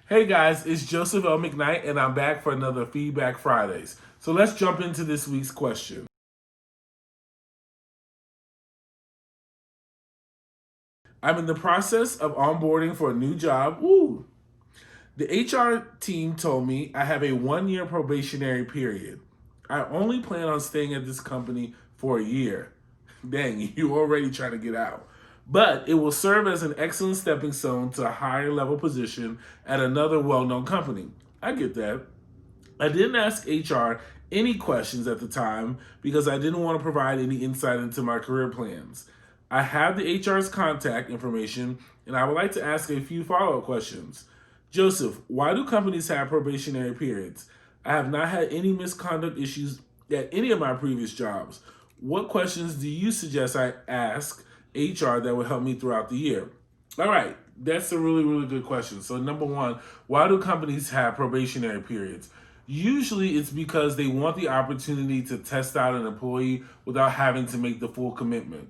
Hey guys, it's Joseph L. McKnight, and I'm back for another Feedback Fridays. So let's jump into this week's question. I'm in the process of onboarding for a new job. Woo! The HR team told me I have a 1 year probationary period. I only plan on staying at this company for a year. Dang, you already trying to get out. But it will serve as an excellent stepping stone to a higher level position at another well known company. I get that. I didn't ask HR any questions at the time because I didn't want to provide any insight into my career plans. I have the HR's contact information and I would like to ask a few follow up questions. Joseph, why do companies have probationary periods? I have not had any misconduct issues at any of my previous jobs. What questions do you suggest I ask HR that will help me throughout the year? All right, that's a really good question. So, number one, why do companies have probationary periods? Usually, it's because they want the opportunity to test out an employee without having to make the full commitment.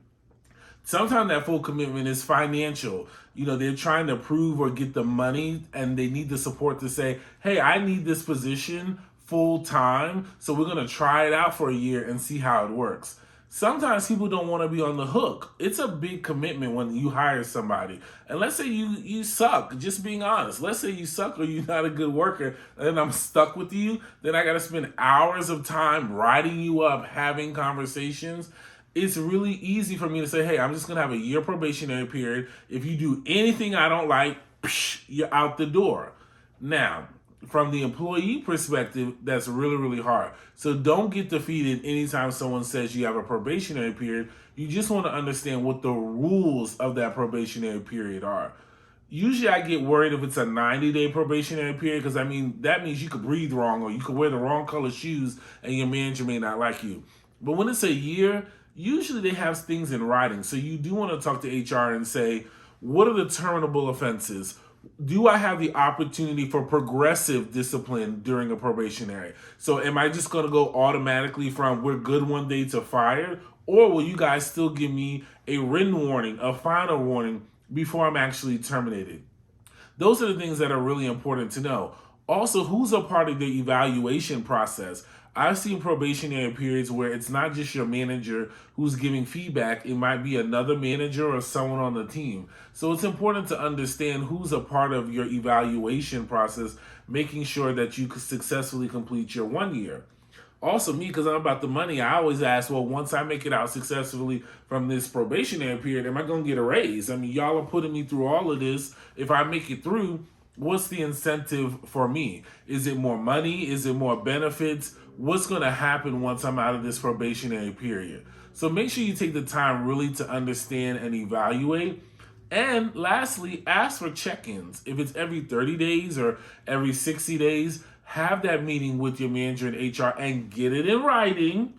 Sometimes that full commitment is financial. They're trying to prove or get the money and they need the support to say, hey, I need this position full time. So we're going to try it out for a year and see how it works. Sometimes people don't want to be on the hook. It's a big commitment when you hire somebody. And let's say you suck, just being honest. Let's say you suck or you're not a good worker and I'm stuck with you. Then I got to spend hours of time writing you up, having conversations. It's really easy for me to say, hey, I'm just going to have a year probationary period. If you do anything I don't like, you're out the door. Now, from the employee perspective, that's really hard. So don't get defeated anytime someone says you have a probationary period. You just want to understand what the rules of that probationary period are. Usually I get worried if it's a 90-day probationary period because that means you could breathe wrong or you could wear the wrong color shoes and your manager may not like you. But when it's a year, usually they have things in writing. So you do want to talk to HR and say, what are the terminable offenses? Do I have the opportunity for progressive discipline during a probationary? So am I just going to go automatically from we're good one day to fired? Or will you guys still give me a written warning, a final warning before I'm actually terminated? Those are the things that are really important to know. Also, who's a part of the evaluation process? I've seen probationary periods where it's not just your manager who's giving feedback, it might be another manager or someone on the team. So it's important to understand who's a part of your evaluation process, making sure that you could successfully complete your 1 year. Also, me, because I'm about the money, I always ask, well, once I make it out successfully from this probationary period, am I going to get a raise? Y'all are putting me through all of this. If I make it through, what's the incentive for me? Is it more money? Is it more benefits? What's going to happen once I'm out of this probationary period? So make sure you take the time really to understand and evaluate. And lastly, ask for check-ins. If it's every 30 days or every 60 days, have that meeting with your manager and HR and get it in writing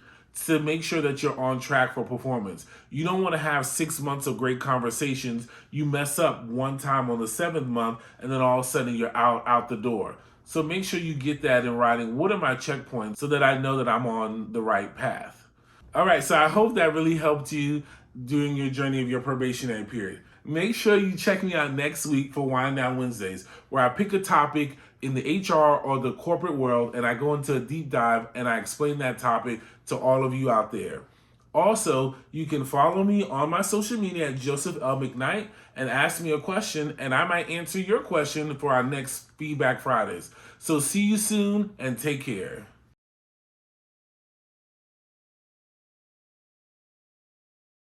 to make sure that you're on track for performance. You don't want to have 6 months of great conversations. You mess up one time on the 7th month and then all of a sudden you're out the door. So make sure you get that in writing. What are my checkpoints so that I know that I'm on the right path? All right, so I hope that really helped you during your journey of your probationary period. Make sure you check me out next week for Wind Down Wednesdays, where I pick a topic in the HR or the corporate world and I go into a deep dive and I explain that topic to all of you out there. Also, you can follow me on my social media at Joseph L. McKnight and ask me a question, and I might answer your question for our next Feedback Fridays. So see you soon and take care.